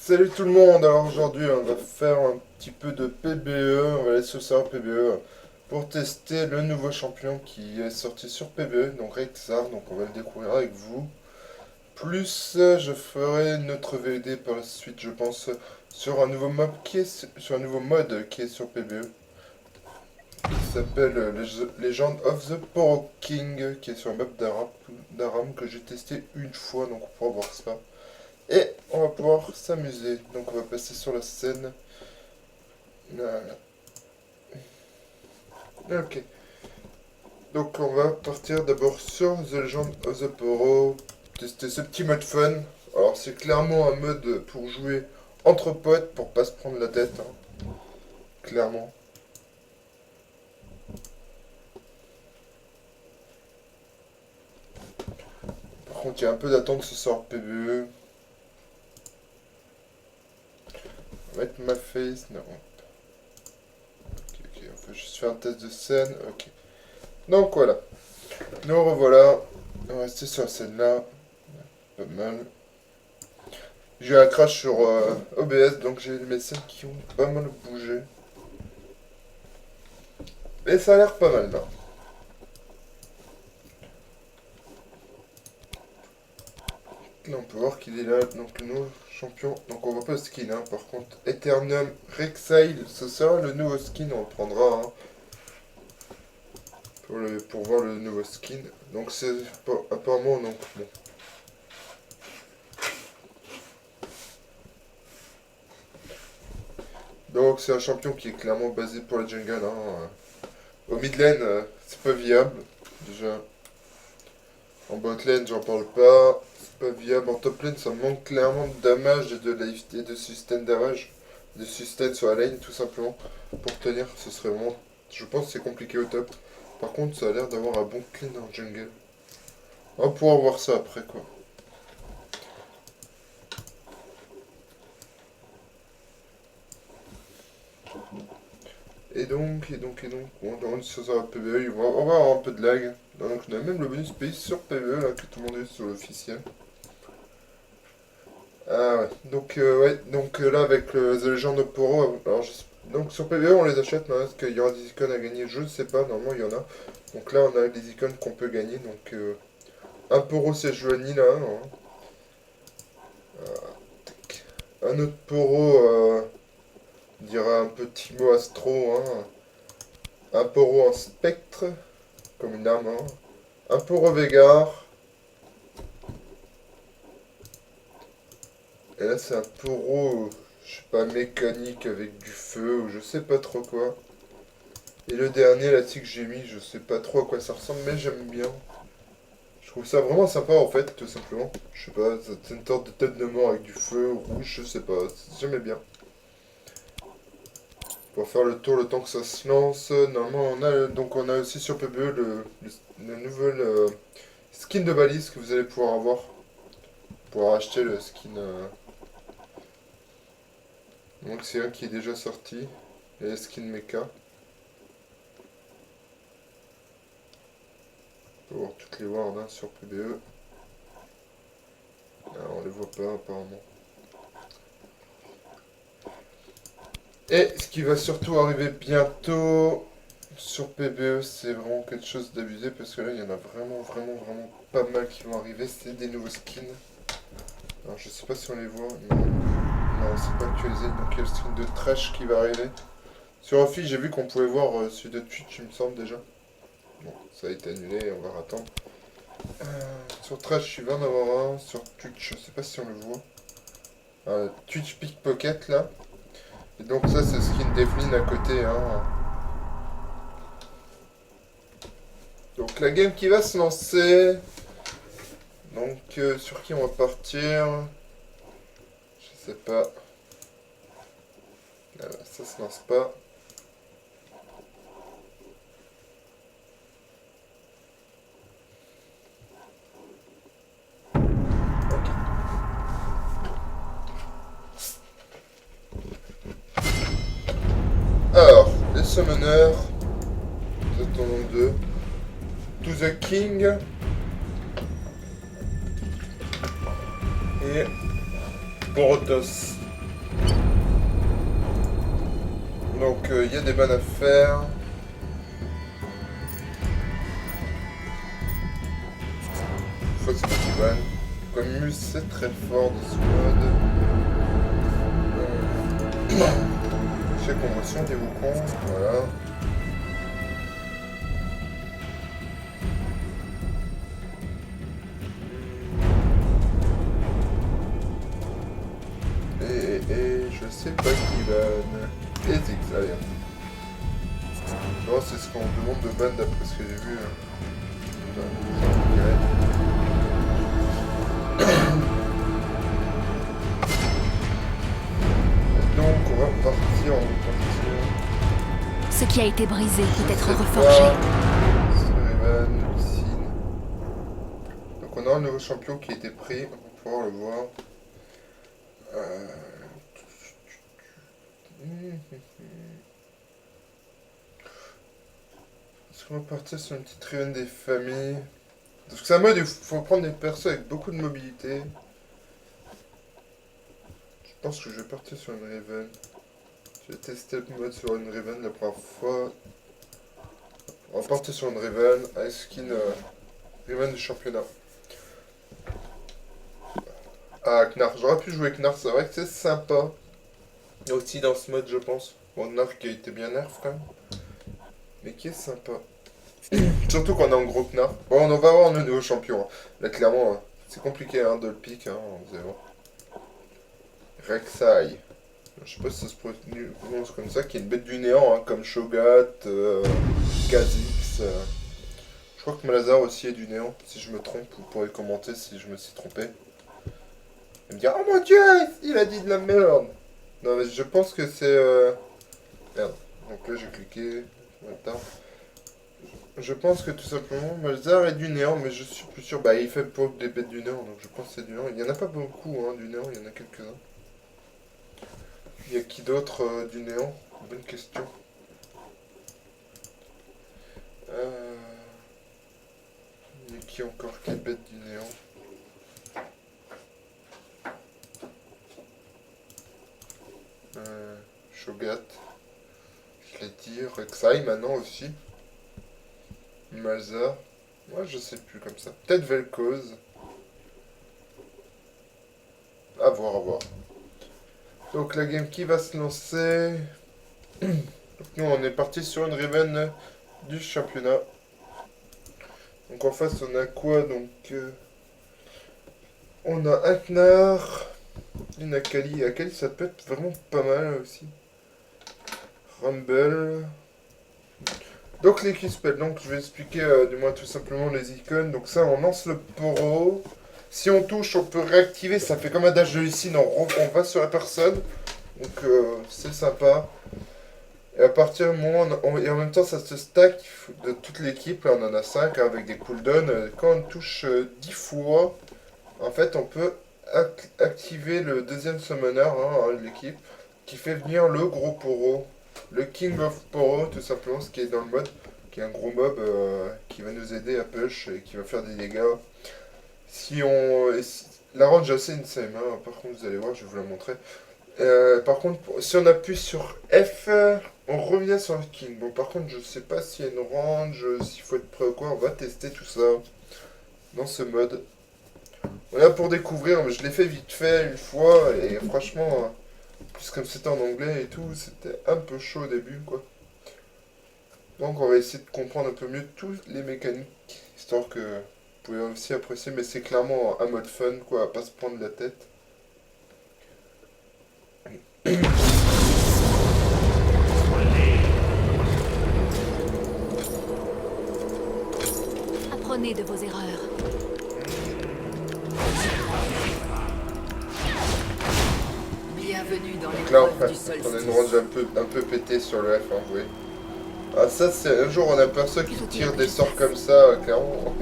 Salut tout le monde, alors aujourd'hui on va faire un petit peu de PBE, on va aller sur le serveur PBE pour tester le nouveau champion qui est sorti sur PBE, donc Rexar, donc on va le découvrir avec vous. Plus je ferai notre VED par la suite je pense sur un nouveau mob qui est sur un nouveau mode qui est sur PBE qui s'appelle Legend of the Poro King qui est sur un map d'Aram que j'ai testé une fois donc on pourra voir ça. Et on va pouvoir s'amuser. Donc on va passer sur la scène. Voilà. Ok. Donc on va partir d'abord sur The Legend of the Poro. Tester ce petit mode fun. Alors c'est clairement un mode pour jouer entre potes pour pas se prendre la tête. Hein. Clairement. Par contre il y a un peu d'attente ce sort PBE. On va mettre ma face. Non. Ok. On va juste faire un test de scène. Ok. Donc voilà. Nous revoilà. On va rester sur la scène là. Pas mal. J'ai eu un crash sur OBS, donc j'ai mes scènes qui ont pas mal bougé. Et ça a l'air pas mal là. Là on peut voir qu'il est là, donc le nouveau champion. Donc on voit pas le skin, hein. Par contre, Eternum Rexile, ce sera le nouveau skin, on le prendra hein, pour voir le nouveau skin. Donc c'est apparemment donc bon. Donc c'est un champion qui est clairement basé pour la jungle. Hein. Au mid lane, c'est pas viable. Déjà. En bot lane, j'en parle pas. C'est pas viable. En top lane, ça manque clairement de damage et de life et de sustain damage. De sustain sur la lane, tout simplement. Pour tenir, ce serait vraiment. Je pense que c'est compliqué au top. Par contre, ça a l'air d'avoir un bon clean en jungle. On va pouvoir voir ça après, quoi. On est sur un PBE, on va avoir un peu de lag. Donc on a même le bonus pays sur PBE, là, que tout le monde est sur l'officiel. Ah ouais, là avec The Legend of Poro, alors donc sur PBE on les achète, mais est-ce qu'il y aura des icônes à gagner? Je ne sais pas, normalement il y en a. Donc là on a des icônes qu'on peut gagner, donc un Poro c'est Joanie là, hein. Un autre Poro, on dirait un petit mot Astro, hein. Un Poro en Spectre, comme une arme, hein. Un Poro Veigar. Et là c'est un Poro, je sais pas, mécanique avec du feu, ou je sais pas trop quoi. Et le dernier, là, que j'ai mis, je sais pas trop à quoi ça ressemble, mais j'aime bien. Je trouve ça vraiment sympa, en fait, tout simplement. Je sais pas, c'est une sorte de tête de mort avec du feu rouge, je sais pas, j'aimais bien. Pour faire le tour le temps que ça se lance, normalement, on a aussi sur PBE le nouvel skin de balise que vous allez pouvoir avoir. Pour acheter le skin. Donc c'est un qui est déjà sorti. Et le skin mecha. Pour voir toutes les wards hein, sur PBE. Ah, on les voit pas apparemment. Et ce qui va surtout arriver bientôt sur PBE, c'est vraiment quelque chose d'abusé parce que là il y en a vraiment pas mal qui vont arriver. C'est des nouveaux skins. Alors je sais pas si on les voit. Non, c'est pas actualisé. Donc il y a le skin de Trash qui va arriver. Sur Office, j'ai vu qu'on pouvait voir celui de Twitch, il me semble déjà. Bon, ça a été annulé, on va attendre. Sur Trash, il va en avoir un. Sur Twitch, je sais pas si on le voit. Twitch Pickpocket là. Et donc ça c'est skin Devlin à côté hein. Donc la game qui va se lancer. Donc sur qui on va partir? Je sais pas. Ça se lance pas. Ok. Alors, les summoners. Nous attendons deux. To the King. Et Borotos. Donc il y a des bannes à faire. Une fois que c'est des bannes. Comme Mus c'est très fort de ce mode. J'ai conmotion des Wukong, voilà. Et je sais pas qui banne. Et Zigzag. Non, c'est ce qu'on demande de ban d'après ce que j'ai vu. Donc on va partir, Ce qui a été brisé peut être reforgé. Sullivan, Lucine. Donc on a un nouveau champion qui a été pris, on va pouvoir le voir. Est-ce qu'on va partir sur une petite réunion des familles? Parce que c'est un mode où il faut prendre des persos avec beaucoup de mobilité. Je pense que je vais partir sur une Raven. Je vais tester le mode sur une Raven la première fois. On va partir sur une Raven, avec skin Raven du championnat. Ah, Knarr. J'aurais pu jouer Knarr, c'est vrai que c'est sympa. Et aussi dans ce mode, je pense. Bon, Knarr qui a été bien nerf quand même. Mais qui est sympa. Surtout qu'on est en gros Knarr. Bon, on va avoir un nouveau champion. Hein. Là, clairement, hein, c'est compliqué hein, de le pick. Hein, vous allez voir. Rek'Sai. Je sais pas si ça se prononce comme ça, qui est une bête du néant, hein, comme Shogat, Kha'Zix. Je crois que Malazar aussi est du néant. Si je me trompe, vous pourrez commenter si je me suis trompé. Et me dire, oh mon dieu, il a dit de la merde. Non, mais je pense que c'est... Merde. Donc là, j'ai cliqué. Attends. Je pense que tout simplement, Malzar est du néant, mais je suis plus sûr. Bah, il fait pour des bêtes du néant, donc je pense que c'est du néant. Il y en a pas beaucoup, hein, du néant, il y en a quelques-uns. Il y a qui d'autre du néant? Bonne question. Il y a qui encore? Quelle bête du néant? Shogat. Je l'ai dit. Rek'Sai maintenant aussi. Malzar. Moi je sais plus comme ça. Peut-être Vel'Koz. À voir, à voir. Donc la game qui va se lancer. Donc nous on est parti sur une Raven du championnat. Donc en face on a quoi? Donc on a un Knarr, une Akali. Akali ça peut être vraiment pas mal aussi. Rumble. Donc les Q-spells, donc je vais expliquer du moins tout simplement les icônes. Donc ça on lance le poro. Si on touche, on peut réactiver, ça fait comme un dash de Lucine, on va sur la personne. Donc c'est sympa. Et à partir du moment, et en même temps ça se stack de toute l'équipe, là on en a 5 avec des cooldowns. Quand on touche 10 fois, en fait on peut activer le deuxième summoner de l'équipe, qui fait venir le gros poro, le King of Poro tout simplement, ce qui est dans le mode, qui est un gros mob qui va nous aider à push et qui va faire des dégâts. Si on... La range est assez insane, hein. Par contre vous allez voir, je vais vous la montrer. Par contre, si on appuie sur F, on revient sur le King. Bon, par contre, je sais pas s'il y a une range, s'il faut être prêt ou quoi. On va tester tout ça dans ce mode. Voilà pour découvrir, mais je l'ai fait vite fait une fois et franchement, plus comme c'était en anglais et tout, c'était un peu chaud au début, quoi. Donc on va essayer de comprendre un peu mieux toutes les mécaniques, histoire que vous pouvez aussi apprécier, mais c'est clairement un mode fun, quoi, à pas se prendre la tête. Apprenez de vos erreurs. Bienvenue dans Donc là, l'épreuve du on a une solstice. range un peu pétée sur le F, hein, vous voyez. Ah ça, c'est un jour on a personne qui tire des sorts comme ça, clairement.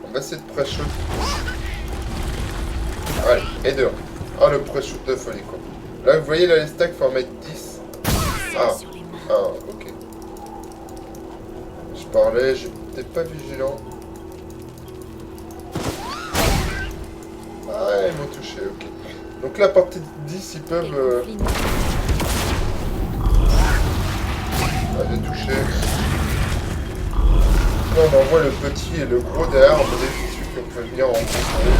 On va essayer de pré-shoot. Allez, et dehors. Ah, le pré-shoot de folie, quoi. Là, vous voyez, là, les stacks, faut en mettre 10. Ah, Sur les mains. ah, ok. Je parlais, j'étais pas vigilant. Ah, ils m'ont touché, ok. Donc là, à partir de 10, ils peuvent... à les toucher. Là on envoie le petit et le gros derrière, on peut celui qu'on peut venir rencontrer.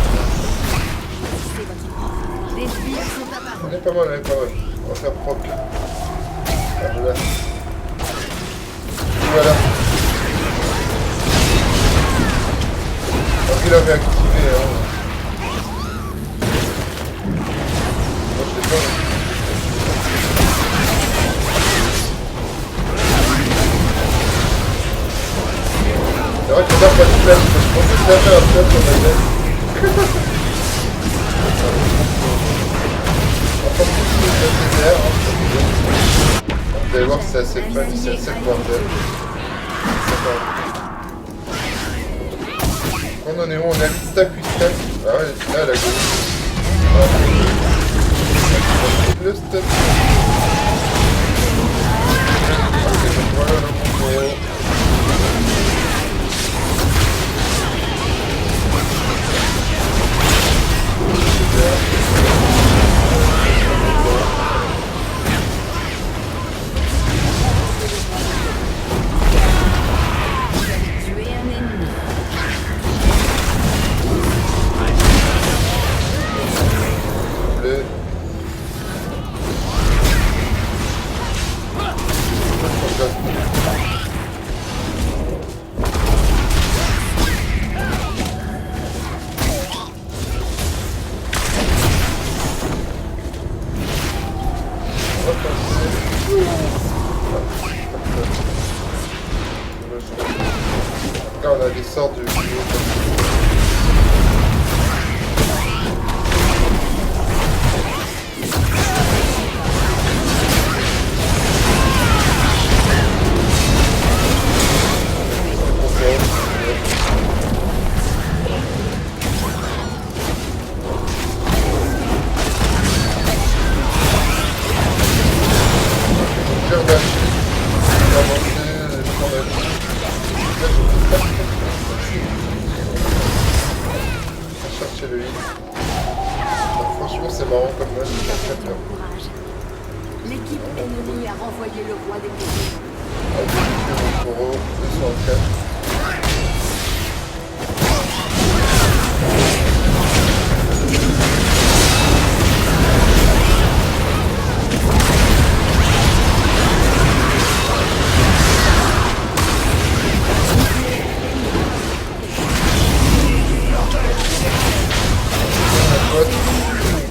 On est pas mal, on est pas mal. On va faire propre. Ah, voilà. Voilà. Donc il avait activé. Hein. Moi je l'ai pas. C'est vrai que là pas de place, parce que je pensais que ça fait un place sur ma tête. Enfin, plus de derrière, hein. Vous allez voir que c'est assez fun, c'est assez bordel. On en est où? On a vite stack, lui stack. Ah ouais, là, la gauche. Le stack. Ok, donc voilà le combo. Là, on a des sorts de franchement, c'est marrant comme moi, j'ai pas peur. L'équipe ennemie a renvoyé le roi des métiers. Taureau, 204.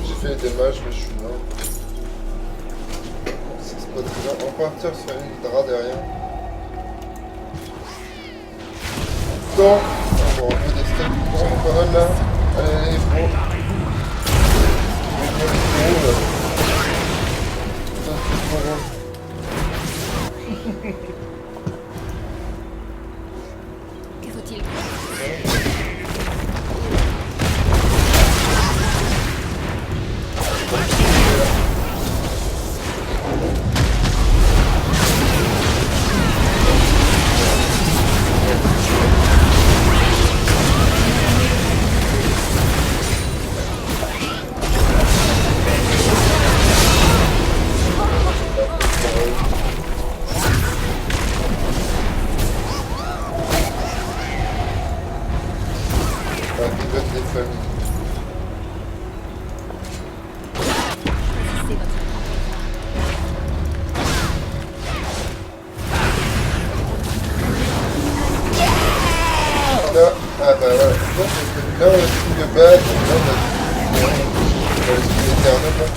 J'ai fait des matchs, mais je suis mort. C'est pas très bien. On va partir sur une Hydra derrière. Donc, on va enlever des stacks. On est pas mal là. Allez, bon. Ça, c'est trop bon. Que faut-il? Ah bah voilà, donc là on a fini le bas, là on a fini l'éternel là.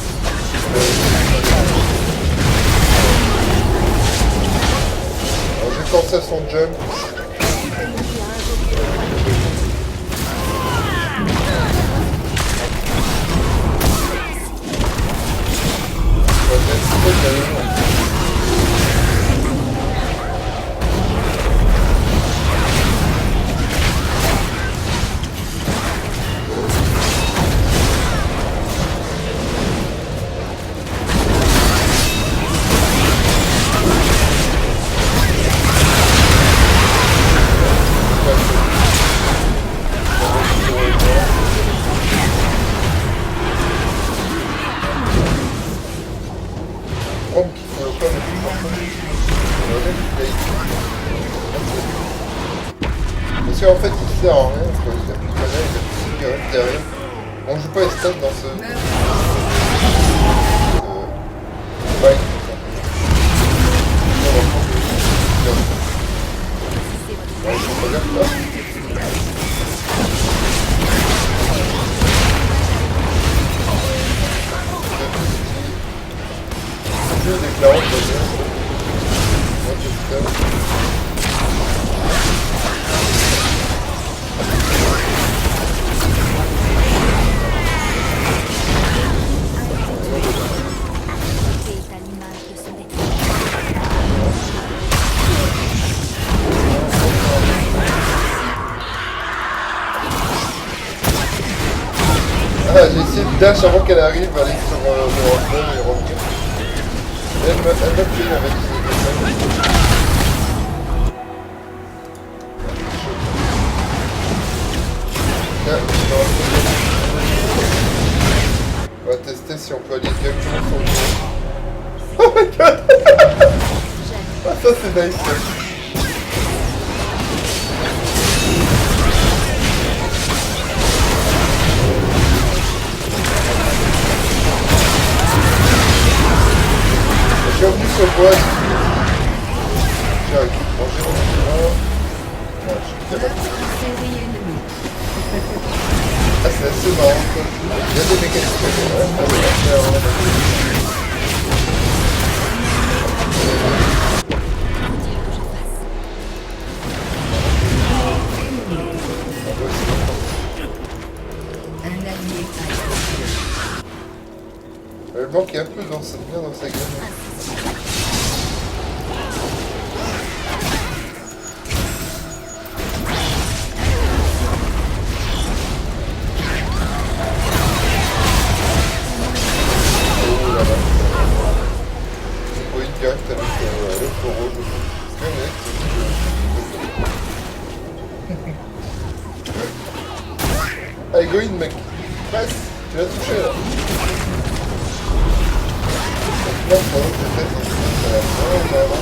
Alors j'ai pensé à son jump. Rome qui faut le pas, mais Parce qu'en fait, il sert à rien, quoi. Il a plus de mana, il a plus de cigarette derrière. On joue pas les stats dans ce... Ouais. Ouais, ils sont pas bien là. Je déclare de moi, je j'ai essayé de dash avant qu'elle arrive, aller sur le roster et revenir. Elle m'a tué avec ses on va tester si on peut aller directement sur le jeu. Oh my god. Ah, ça c'est nice. Je suis revenu sur le bois. J'arrive. Bon, j'ai remonté là. Ouais, je suis capable. Ah, c'est assez marrant quoi. Il y a des mécaniques. Elle manque un peu dans cette bien dans sa gamme. Direct avec le taureau, je pense. Allez, go in, mec. Passe, tu l'as touché là. Là, je crois que peut-être ça va vraiment.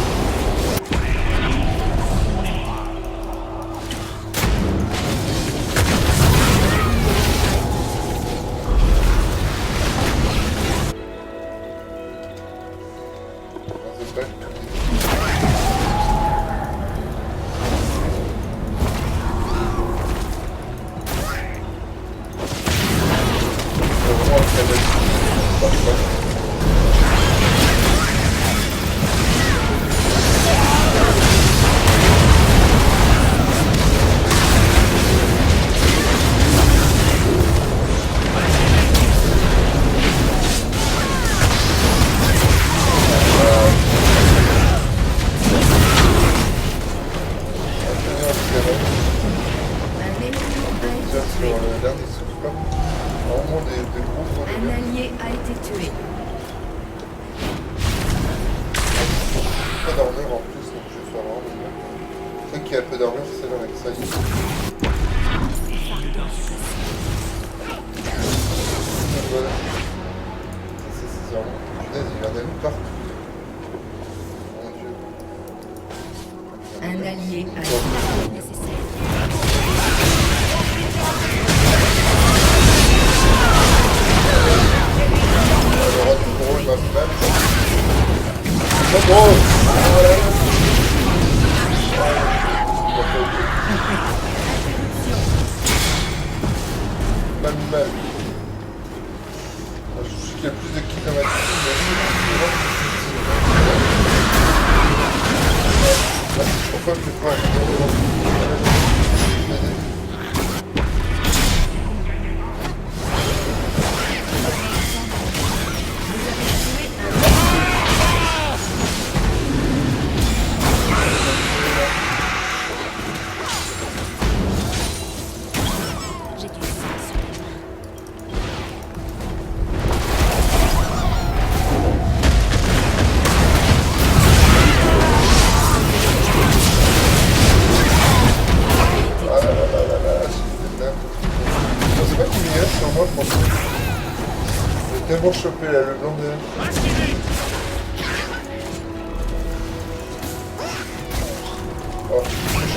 Tellement chopé là, le blanc de...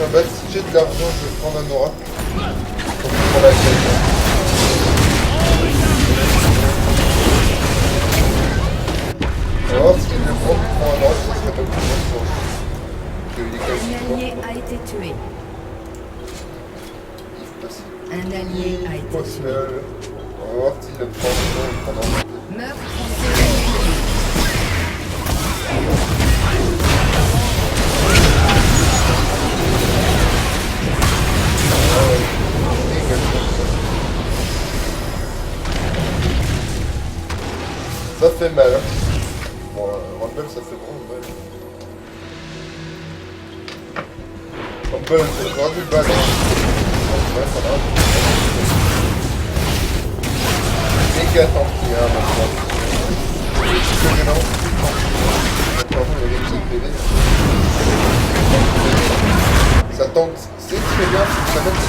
prochain battle, si j'ai de l'argent, je vais prendre un aura. Pour la tête. On va voir si le prend un aura, ça serait pas plus bon. Un allié a été tué. Un allié a été tué. On va voir s'il le prend pendant un Meurtre en série. Ça fait mal. Hein. Bon, Rumble, ça fait vraiment mal. Rumble, c'est encore du bal. Ouais, ça va. Méga tanky, hein, maintenant. C'est gênant. Maintenant, il y a les petits PV. Ça tank. C'est très bien, c'est que ça met du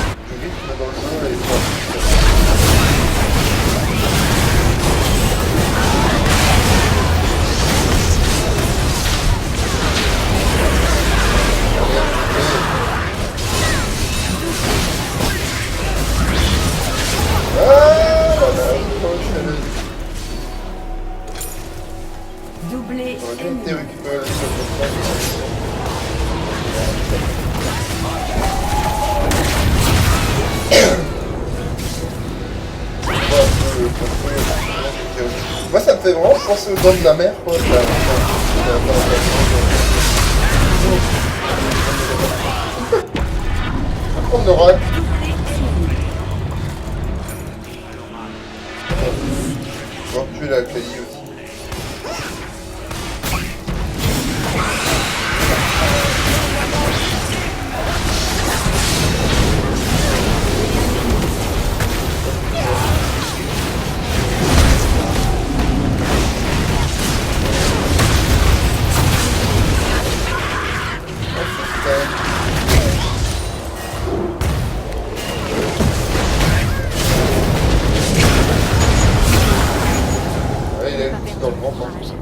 rythme dans le jeu et ça. Doublé ennemi. Moi ça me fait vraiment penser aux dents de la mer quoi. On aura. On va tuer la Kali aussi. Dans le grand sens.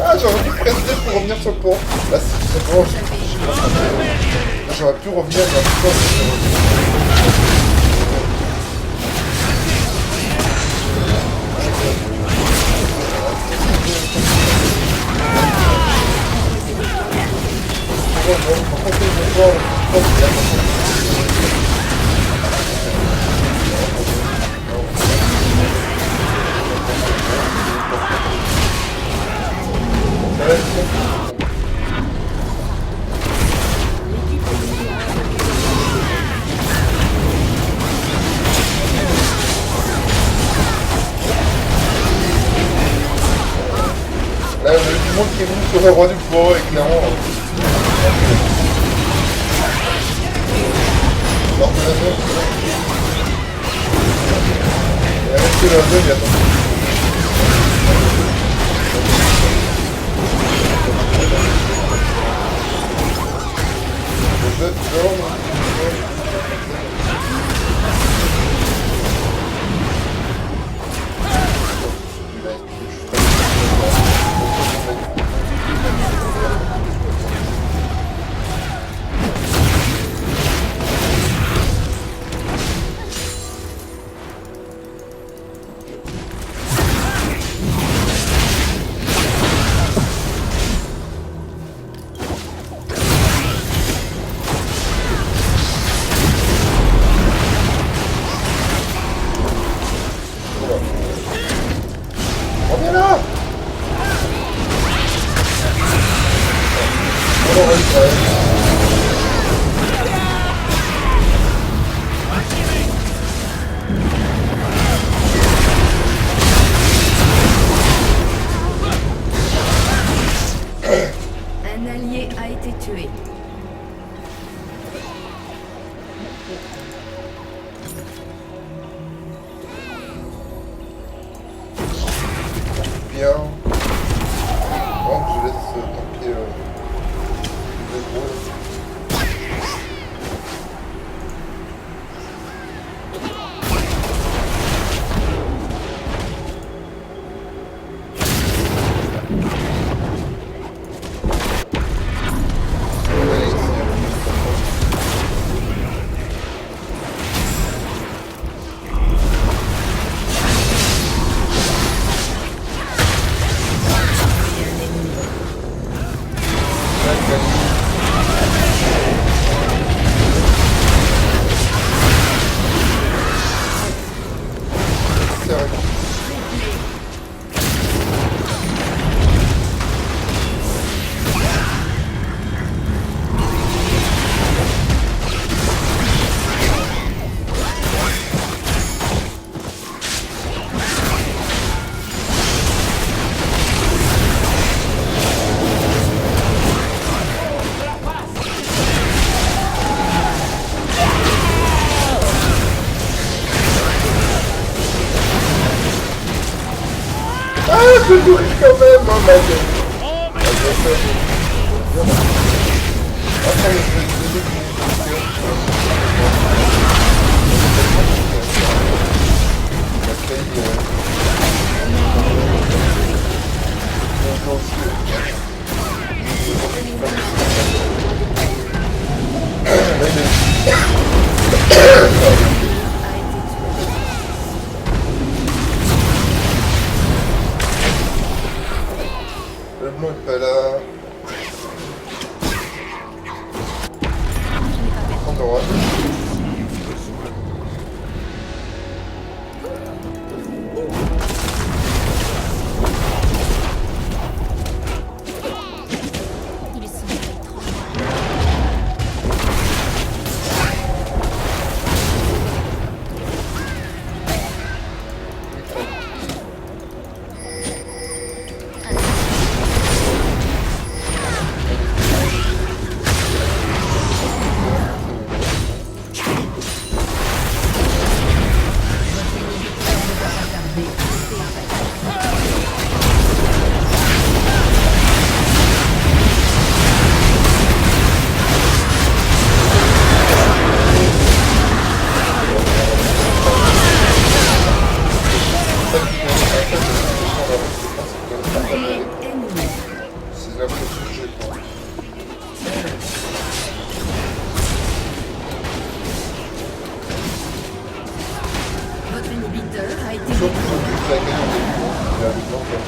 Ah, j'aurais dû prendre D pour revenir sur le pont. Là, c'est bon, j'aurais pu revenir dans le pont. Là, le monde qui est venu sur le roi du pot et clairement. Alors que la zone. Il a resté la zone, il attend. je vais mourir quand même, oh my god. Attends, mais je vais le blanc est pas là. On aura. Il est si étrange. C'est l'impression que j'ai pas. Votre inhibiteur a été Surtout que la gagne au début, il a le blanc quoi.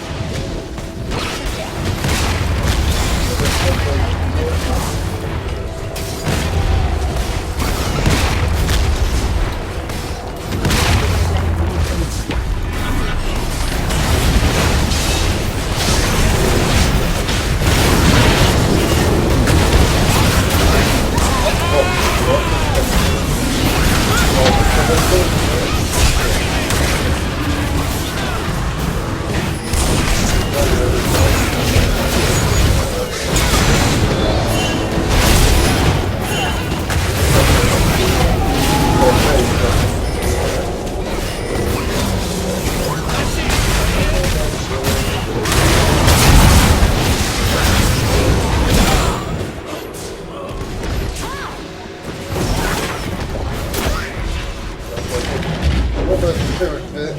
Bon bah je le fais.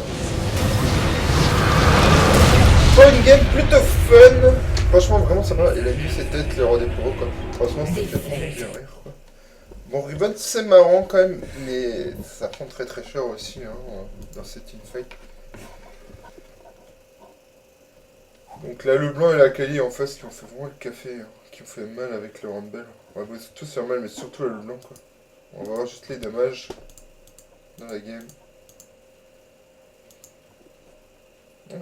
Bon, une game plutôt fun. Franchement vraiment ça va. Il a mis ses têtes, les rois des pros quoi. Franchement ça me fait trop bien rire quoi. Bon Ribbon c'est marrant quand même, mais ça prend très très cher aussi hein, dans cette teamfight. Donc là le blanc et la Kali en face qui ont fait vraiment le café, hein, qui ont fait mal avec le Rumble. On va tous faire mal mais surtout là, le blanc quoi. On va voir juste les dommages dans la game.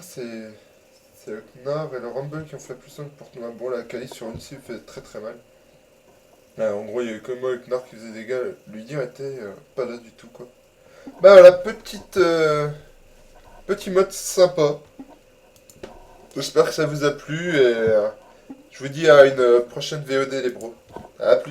C'est le Knar et le Rumble qui ont fait plus simple pour Knar. Bon, la Kali sur une cible fait très très mal. Là, en gros, il y avait que moi et le Knar qui faisait des dégâts. Lui dire était pas là du tout, quoi. Bah voilà, petit mode sympa. J'espère que ça vous a plu et je vous dis à une prochaine VOD, les bros. À plus.